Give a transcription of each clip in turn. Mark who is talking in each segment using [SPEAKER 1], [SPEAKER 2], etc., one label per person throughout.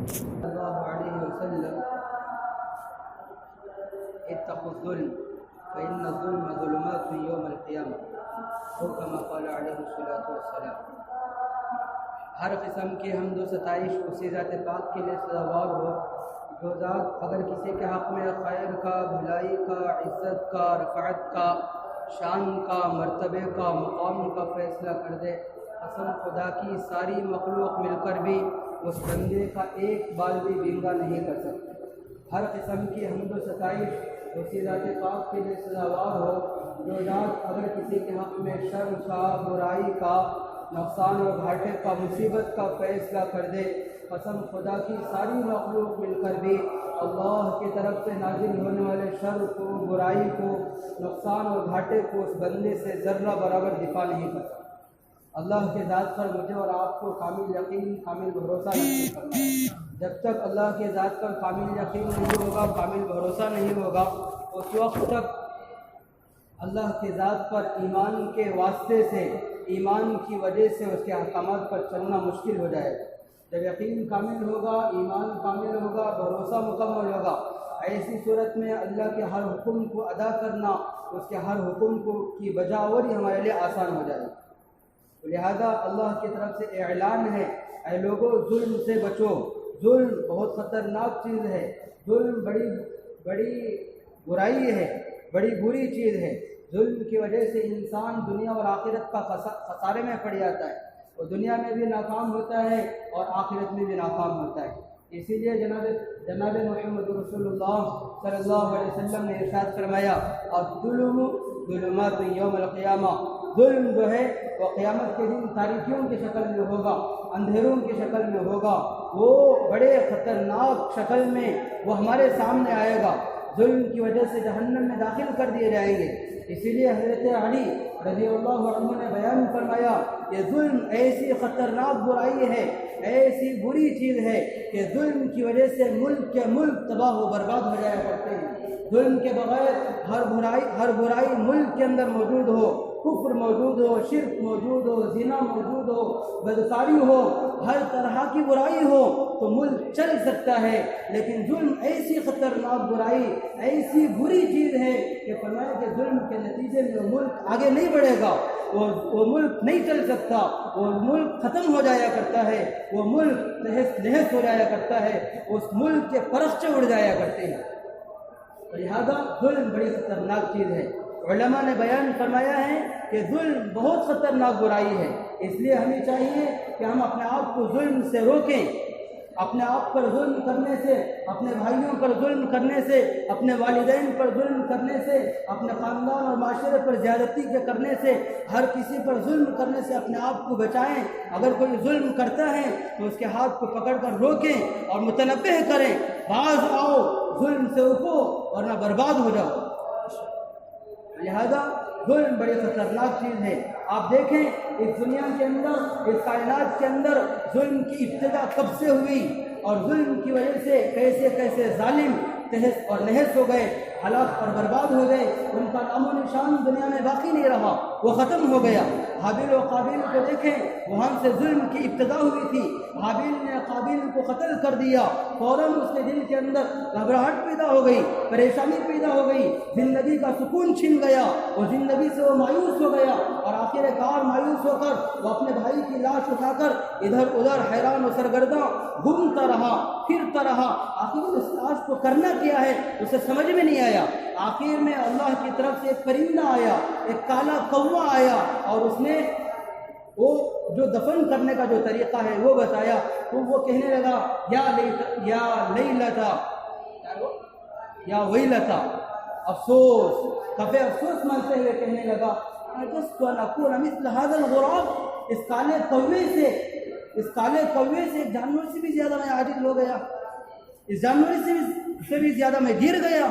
[SPEAKER 1] صلی اللہ علیہ وسلم اتقوا الظلم فإن الظلم ظلمات يوم القیامة او کما قال علیہ الصلوۃ والسلام۔ ہر قسم کی حمد و ستائش اسی ذات پاک کے لیے سزاوار ہو جو ذات اگر کسی کے حق میں خیر کا، بھلائی کا، عزت کا، رفعت کا، شان کا، مرتبے کا، مقام کا فیصلہ کر دے، قسم خدا کی ساری مخلوق مل کر بھی اس بندے کا ایک بال بھی وینگا نہیں کر سکتے۔ ہر قسم کی حمد و ستائش اسی ذات پاک کے لیے سزاوار ہو جو ذات اگر کسی کے حق میں شر کا، برائی کا، نقصان و گھاٹے کا، مصیبت کا فیصلہ کر دے، قسم خدا کی ساری مخلوق مل کر بھی اللہ کی طرف سے نازل ہونے والے شر کو، برائی کو، نقصان و گھاٹے کو اس بندے سے ذرہ برابر دفاع نہیں کر سکتا۔ اللہ کے ذات پر مجھے اور آپ کو کامل یقین، کامل بھروسہ نصیب فرمائے۔ جب تک اللہ کے ذات پر کامل یقین نہیں ہوگا، کامل بھروسہ نہیں ہوگا، اس وقت تک اللہ کے ذات پر ایمان کے واسطے سے، ایمان کی وجہ سے اس کے احکامات پر چلنا مشکل ہو جائے گا۔ جب یقین کامل ہوگا، ایمان کامل ہوگا، بھروسہ مکمل ہوگا، ایسی صورت میں اللہ کے ہر حکم کو ادا کرنا، اس کے ہر حکم کی بجاوری ہمارے لیے آسان ہو جائے گا۔ لہذا اللہ کی طرف سے اعلان ہے، اے لوگوں ظلم سے بچو، ظلم بہت خطرناک چیز ہے، ظلم بڑی برائی ہے، بڑی بری چیز ہے۔ ظلم کی وجہ سے انسان دنیا اور آخرت کا خسارے میں پڑ جاتا ہے، اور دنیا میں بھی ناکام ہوتا ہے اور آخرت میں بھی ناکام ہوتا ہے۔ اسی لیے جناب محمد رسول اللہ صلی اللہ علیہ وسلم نے ارشاد فرمایا، الظلم ظلمات یوم القیامہ، ظلم جو ہے وہ قیامت کے دن تاریکیوں کی شکل میں ہوگا، اندھیروں کی شکل میں ہوگا، وہ بڑے خطرناک شکل میں وہ ہمارے سامنے آئے گا۔ ظلم کی وجہ سے جہنم میں داخل کر دیے جائیں گے۔ اسی لیے حضرت علی رضی اللہ عنہ نے بیان فرمایا، یہ ظلم ایسی خطرناک برائی ہے، ایسی بری چیز ہے کہ ظلم کی وجہ سے ملک کے ملک تباہ و برباد ہو جایا کرتے ہیں۔ ظلم کے بغیر ہر برائی ملک کے اندر موجود ہو، کفر موجود ہو، شرک موجود ہو، زنا موجود ہو، بدکاری ہو، ہر طرح کی برائی ہو تو ملک چل سکتا ہے، لیکن ظلم ایسی خطرناک برائی، ایسی بری چیز ہے کہ فرمایا کہ ظلم کے نتیجے میں وہ ملک آگے نہیں بڑھے گا، وہ ملک نہیں چل سکتا، وہ ملک ختم ہو جایا کرتا ہے، وہ ملک تہس نہس ہو جایا کرتا ہے، اس ملک کے پرخچے اڑ جایا کرتے ہیں۔ لہذا ظلم بڑی خطرناک چیز ہے۔ علماء نے بیان فرمایا ہے کہ ظلم بہت خطرناک برائی ہے، اس لیے ہمیں چاہیے کہ ہم اپنے آپ کو ظلم سے روکیں، اپنے آپ پر ظلم کرنے سے، اپنے بھائیوں پر ظلم کرنے سے، اپنے والدین پر ظلم کرنے سے، اپنے خاندان اور معاشرے پر زیادتی کے کرنے سے، ہر کسی پر ظلم کرنے سے اپنے آپ کو بچائیں۔ اگر کوئی ظلم کرتا ہے تو اس کے ہاتھ کو پکڑ کر روکیں اور متنبہ کریں، باز آؤ، ظلم سے رکو ورنہ برباد ہو جاؤ۔ لہذا ظلم بڑی خطرناک چیز ہے۔ آپ دیکھیں اس دنیا کے اندر، اس کائنات کے اندر ظلم کی ابتدا کب سے ہوئی، اور ظلم کی وجہ سے کیسے کیسے ظالم تہس اور نہس ہو گئے، ہلاک اور برباد ہو گئے، ان کا نام و نشان دنیا میں باقی نہیں رہا، وہ ختم ہو گیا۔ حابیل و قابیل کو دیکھیں، وہاں سے ظلم کی ابتدا ہوئی تھی، حابیل نے قابیل کو قتل کر دیا، فوراً اس کے دل کے اندر گھبراہٹ پیدا ہو گئی، پریشانی پیدا ہو گئی، زندگی کا سکون چھن گیا، وہ زندگی سے وہ مایوس ہو گیا، اور آخر کار مایوس ہو کر وہ اپنے بھائی کی لاش اٹھا کر ادھر ادھر حیران و سرگرداں گھومتا رہا، پھرتا رہا۔ آخر اس لاش کو کرنا کیا ہے اسے سمجھ میں نہیں آیا۔ آخر میں اللہ کی طرف سے ایک پرندہ آیا، ایک کالا کوا آیا، اور اس نے وہ جو دفن کرنے کا جو طریقہ ہے وہ بتایا، تو وہ کہنے لگا یا لیلتا یا ویلتا، افسوس، کفے افسوس مانتے ہوئے کہنے لگا عجزت ان اکون مثل هذا الغراب، اس کالے کوے سے ایک جانور سے بھی زیادہ میں عاجز ہو گیا، اس جانور سے بھی زیادہ میں گر گیا۔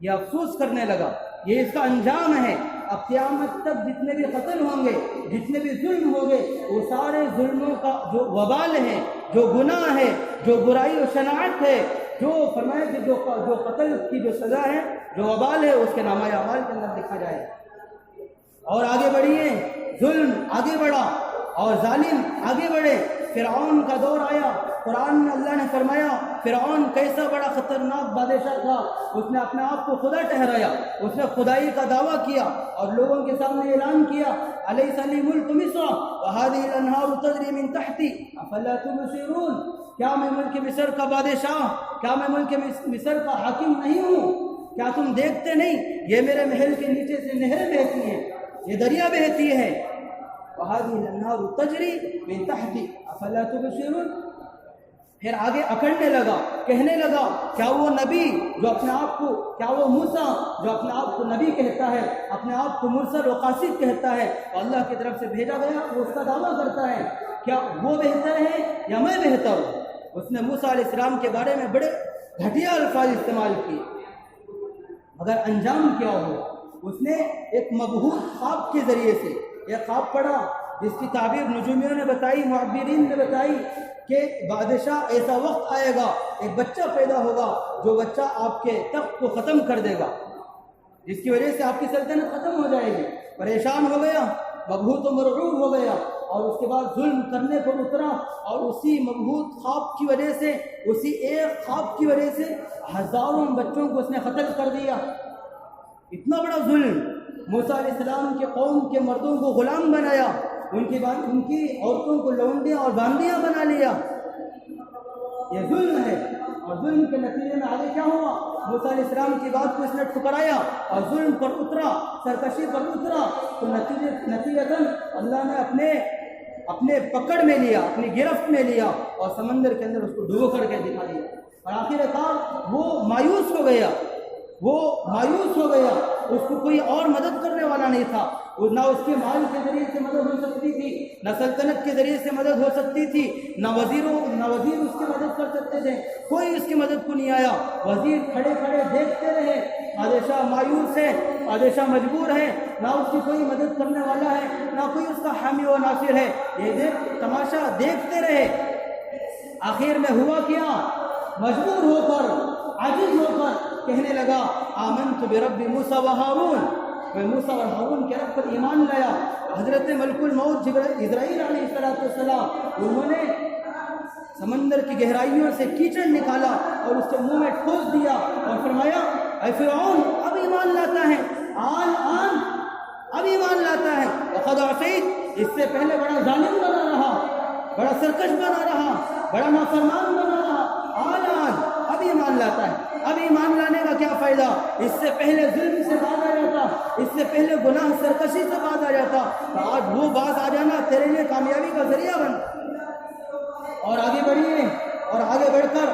[SPEAKER 1] یہ افسوس کرنے لگا، یہ اس کا انجام ہے۔ اب قیامت تک جتنے بھی قتل ہوں گے، جتنے بھی ظلم ہوں گے، وہ سارے ظلموں کا جو وبال ہے، جو گناہ ہے، جو برائی و شناعت ہے، جو فرمایا کہ جو قتل کی جو سزا ہے، جو وبال ہے، اس کے نامہ اعمال کے اندر لکھا جائے۔ اور آگے بڑھیے، ظلم آگے بڑھا اور ظالم آگے بڑھے۔ فرعون کا دور آیا، قرآن میں اللہ نے فرمایا فرعون کیسا بڑا خطرناک بادشاہ تھا، اس نے اپنے آپ کو خدا ٹھہرایا، اس نے خدائی کا دعویٰ کیا اور لوگوں کے سامنے اعلان کیا الیس لی ملک مصر وہذہ الانہار تجری من تحتی افلا تبصرون، کیا میں ملک مصر کا بادشاہ، کیا میں ملک مصر کا حاکم نہیں ہوں، کیا تم دیکھتے نہیں یہ میرے محل کے نیچے سے نہریں بہتی ہیں، یہ دریا بہتی ہے، وہذہ الانہار تجری من تحتی افلا تبصرون۔ پھر آگے اکڑنے لگا، کہنے لگا کیا وہ نبی جو اپنے آپ کو، کیا وہ موسیٰ جو اپنے آپ کو نبی کہتا ہے، اپنے آپ کو مرسل و قاصد کہتا ہے اور اللہ کی طرف سے بھیجا گیا، وہ اس کا دعویٰ کرتا ہے، کیا وہ بہتر ہے یا میں بہتر ہوں؟ اس نے موسیٰ علیہ السلام کے بارے میں بڑے گھٹیا الفاظ استعمال کیے، مگر انجام کیا ہوا؟ اس نے ایک مبہوت خواب کے ذریعے سے ایک خواب پڑھا جس کی تعبیر نجومیوں نے بتائی، معبرین نے بتائی کہ بادشاہ ایسا وقت آئے گا، ایک بچہ پیدا ہوگا جو بچہ آپ کے تخت کو ختم کر دے گا، جس کی وجہ سے آپ کی سلطنت ختم ہو جائے گی۔ پریشان ہو گیا، مبہوت و مرعوب ہو گیا اور اس کے بعد ظلم کرنے پر اترا اور اسی مبہوت خواب کی وجہ سے، اسی ایک خواب کی وجہ سے ہزاروں بچوں کو اس نے قتل کر دیا۔ اتنا بڑا ظلم، موسیٰ علیہ السلام کے قوم کے مردوں کو غلام بنایا، ان کی عورتوں کو لونڈیاں اور باندیاں بنا لیا، یہ ظلم ہے۔ اور ظلم کے نتیجے میں آگے کیا ہوا؟ موسیٰ علیہ السلام کی بات کو اس نے ٹھکرایا اور ظلم پر اترا، سرکشی پر اترا، تو نتیجتاً اللہ نے اپنے پکڑ میں لیا، اپنی گرفت میں لیا اور سمندر کے اندر اس کو ڈبو کر کے دکھا دیا، اور آخر کار وہ مایوس ہو گیا، اس کو کوئی اور مدد کرنے والا نہیں تھا، نہ اس کے مال کے ذریعے سے مدد ہو سکتی تھی، نہ سلطنت کے ذریعے سے مدد ہو سکتی تھی، نہ وزیر اس کی مدد کر سکتے تھے، کوئی اس کی مدد کو نہیں آیا۔ وزیر کھڑے کھڑے دیکھتے رہے، بادشاہ مایوس ہے، بادشاہ مجبور ہے، نہ اس کی کوئی مدد کرنے والا ہے، نہ کوئی اس کا حامی و ناصر ہے، یہ تماشا دیکھتے رہے۔ آخر میں ہوا کیا؟ مجبور ہو کر، عاجز ہو کر کہنے لگا آمنت برب موسیٰ و ہارون، میں موسیٰ اور ہارون کے رب پر ایمان لایا۔ حضرت ملک الموت اسرائیل علیہ السلام، انہوں نے سمندر کی گہرائیوں سے کیچڑ نکالا اور اس کے منہ میں ٹھوس دیا اور فرمایا اے فرعون اب ایمان لاتا ہے، اب ایمان لاتا ہے، وقد عصیت، اس سے پہلے بڑا ظالم بنا رہا، بڑا سرکش بنا رہا، بڑا نافرمان بنا رہا، اب ایمان لاتا ہے۔ اب ایمان لانے کا کیا فائدہ؟ اس سے پہلے ظلم سے باز آ جاتا، اس سے پہلے گناہ سرکشی سے باز آ جاتا، تو آج وہ باز آ جانا تیرے لیے کامیابی کا ذریعہ بن۔ اور آگے بڑھیے، اور آگے بڑھ کر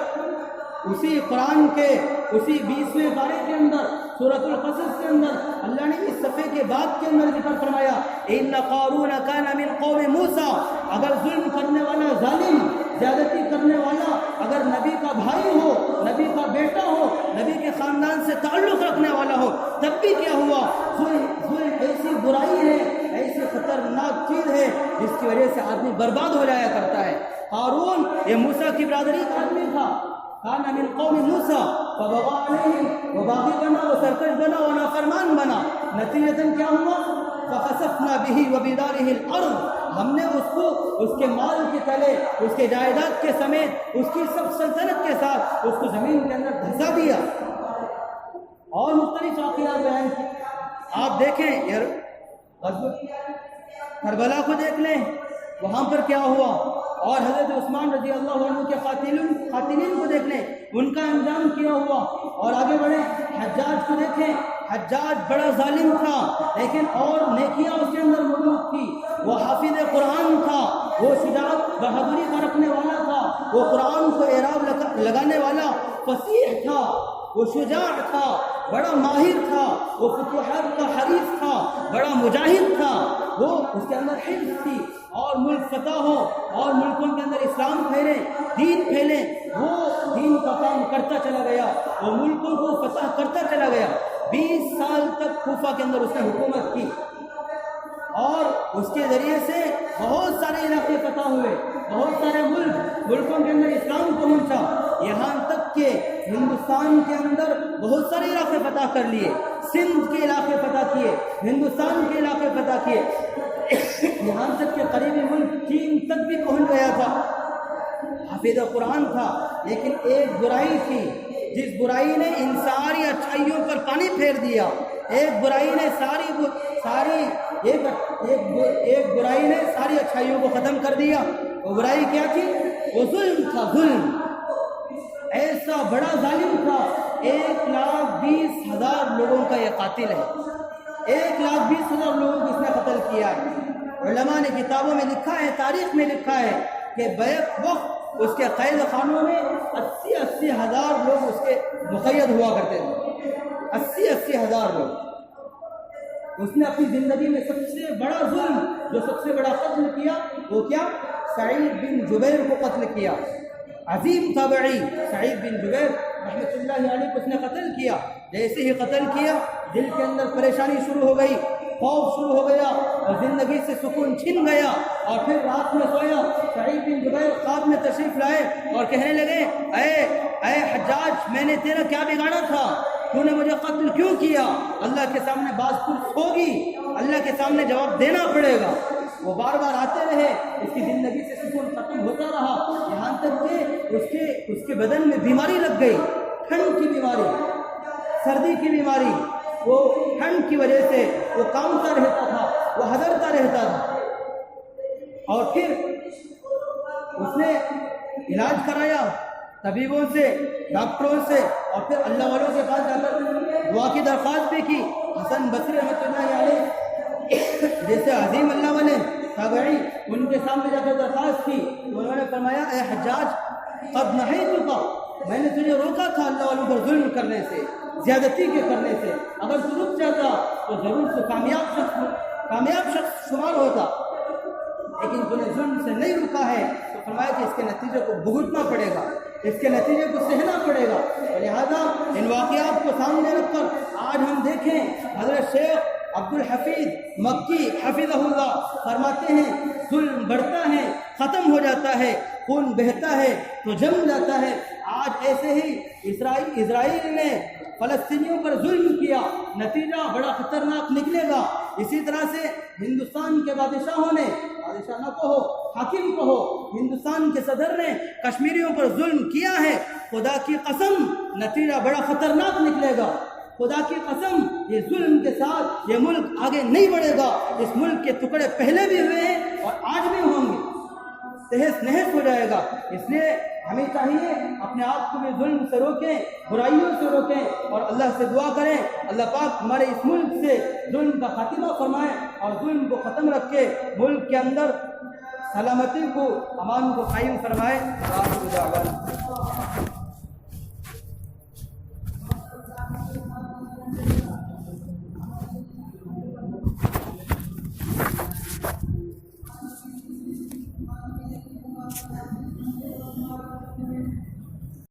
[SPEAKER 1] اسی قرآن کے اسی 20ویں پارے کے اندر سورۃ القصص کے اندر اللہ نے اس صفحے کے بعد کے اندر ذکر فرمایا ان قارون کان من قوم موسیٰ، اگر ظلم کرنے والا ظالم، زیادتی کرنے والا اگر نبی کا بھائی ہو، نبی کا بیٹا ہو، نبی کے خاندان سے تعلق رکھنے والا ہو، تب بھی کیا ہوا؟ ظلم ایسی برائی ہے، ایسی خطرناک چیز ہے جس کی وجہ سے آدمی برباد ہو جایا کرتا ہے۔ قارون یہ موسیٰ کی برادری کا آدمی تھا، کان من قوم موسیٰ فبغى علیہم، وہ باغی بنا، وہ سرکش بنا، وہ نافرمان بنا، نتیجتاً کیا ہوا؟ فخسفنا به وبداره الارض، ہم نے اس کو اس کے مال کے تلے، اس کے جائیداد کے سمیت، اس کی سب سلطنت کے ساتھ اس کو زمین کے اندر دھسا دیا۔ اور مختلف واقعات بیان کی، آپ دیکھیں یار کربلا کو دیکھ لیں، وہاں پر کیا ہوا، اور حضرت عثمان رضی اللہ عنہ کے قاتلین کو دیکھ لیں، ان کا انجام کیا ہوا۔ اور آگے بڑھیں، حجاج کو دیکھیں، حجاج بڑا ظالم تھا لیکن اور نیکیاں اس کے اندر موجود تھی، وہ حافظ قرآن تھا، وہ شجاعت بہادری کا رکھنے والا تھا، وہ قرآن کو اعراب لگانے والا فصیح تھا، وہ شجاع تھا، بڑا ماہر تھا، وہ فتوحات کا حریف تھا، بڑا مجاہد تھا، وہ اس کے اندر حفظ تھی، اور ملک فتح ہو اور ملکوں کے اندر اسلام پھیلے، دین پھیلے، وہ دین کا کام کرتا چلا گیا، وہ ملکوں کو فتح کرتا چلا گیا۔ 20 سال تک کوفہ کے اندر اس نے حکومت کی اور اس کے ذریعے سے بہت سارے علاقے فتح ہوئے، بہت سارے ملکوں کے اندر اسلام پہنچا، یہاں تک کہ ہندوستان کے اندر بہت سارے علاقے فتح کر لیے، سندھ کے علاقے فتح کیے، ہندوستان کے علاقے فتح کیے، یہاں تک کہ قریبی ملک چین تک بھی پہنچ گیا تھا۔ حافظ قرآن تھا، لیکن ایک برائی تھی جس برائی نے ان ساری اچھائیوں پر پانی پھیر دیا۔ ایک برائی نے ایک برائی نے ساری اچھائیوں کو ختم کر دیا۔ وہ برائی کیا تھی؟ وہ ظلم تھا، ظلم۔ ایسا بڑا ظالم تھا، 1,20,000 لوگوں کا یہ قاتل ہے۔ 1,20,000 لوگوں کو اس نے قتل کیا ہے۔ علماء نے کتابوں میں لکھا ہے، تاریخ میں لکھا ہے کہ بیک وقت اس کے قید خانوں میں 80,000 لوگ اس کے مقید ہوا کرتے تھے۔ 80,000 لوگ۔ اس نے اپنی زندگی میں سب سے بڑا ظلم، جو سب سے بڑا قتل کیا، وہ کیا؟ سعید بن جبیر کو قتل کیا۔ عظیم تابعی سعید بن جبیر رحمۃ اللہ علیہ کو اس نے قتل کیا۔ جیسے ہی قتل کیا، دل کے اندر پریشانی شروع ہو گئی، خوف شروع ہو گیا اور زندگی سے سکون چھن گیا۔ اور پھر رات میں سویا، سعید بن جبیر خواب میں تشریف لائے اور کہنے لگے، اے حجاج، میں نے تیرا کیا بگاڑا تھا؟ تو نے مجھے قتل کیوں کیا؟ اللہ کے سامنے باز پرس ہوگی، اللہ کے سامنے جواب دینا پڑے گا۔ وہ بار بار آتے رہے، اس کی زندگی سے سکون ختم ہوتا رہا، یہاں تک کہ اس کے بدن میں بیماری لگ گئی، ٹھنڈ کی بیماری، سردی کی بیماری۔ وہ ٹھنڈ کی وجہ سے وہ کانپتا رہتا تھا، وہ ہدرتا رہتا تھا۔ اور پھر اس نے علاج کرایا طبیبوں سے، ڈاکٹروں سے، اور پھر اللہ والوں کے پاس جا کر دعا کی درخواست بھی کی۔ حسن بصری رحمۃ اللہ علیہ جیسے عظیم اللہ والے تابعی، ان کے سامنے جا کر درخواست کی تو انہوں نے فرمایا، اے حجاج، قد نہیتک، میں نے تجھے روکا تھا اللہ والوں پر ظلم کرنے سے، زیادتی کے کرنے سے۔ اگر تو رک جاتا تو ضرور تو کامیاب شخص شمار ہوتا، لیکن تو نے ظلم سے نہیں رکا ہے، تو فرمایا کہ اس کے نتیجے کو بھگتنا پڑے گا، اس کے نتیجے کو سہنا پڑے گا۔ لہذا ان واقعات کو سامنے رکھ کر آج ہم دیکھیں، حضرت شیخ عبدالحفیظ مکی حفظہ اللہ فرماتے ہیں، ظلم بڑھتا ہے، ختم ہو جاتا ہے، خون بہتا ہے تو جم جاتا ہے۔ آج ایسے ہی اسرائیل نے فلسطینیوں پر ظلم کیا، نتیجہ بڑا خطرناک نکلے گا۔ اسی طرح سے ہندوستان کے بادشاہوں نے، بادشاہ نہ کہو، حاکم کہو، ہندوستان کے صدر نے کشمیریوں پر ظلم کیا ہے، خدا کی قسم نتیجہ بڑا خطرناک نکلے گا۔ خدا کی قسم یہ ظلم کے ساتھ یہ ملک آگے نہیں بڑھے گا۔ اس ملک کے ٹکڑے پہلے بھی ہوئے ہیں اور آج بھی ہوں گے، تہس نہس ہو جائے گا۔ اس لیے ہمیں چاہیے اپنے آپ کو بھی ظلم سے روکیں، برائیوں سے روکیں، اور اللہ سے دعا کریں اللہ پاک ہمارے اس ملک سے ظلم کا خاتمہ فرمائے اور ظلم کو ختم رکھ کے ملک کے اندر سلامتی کو، امان کو قائم فرمائے۔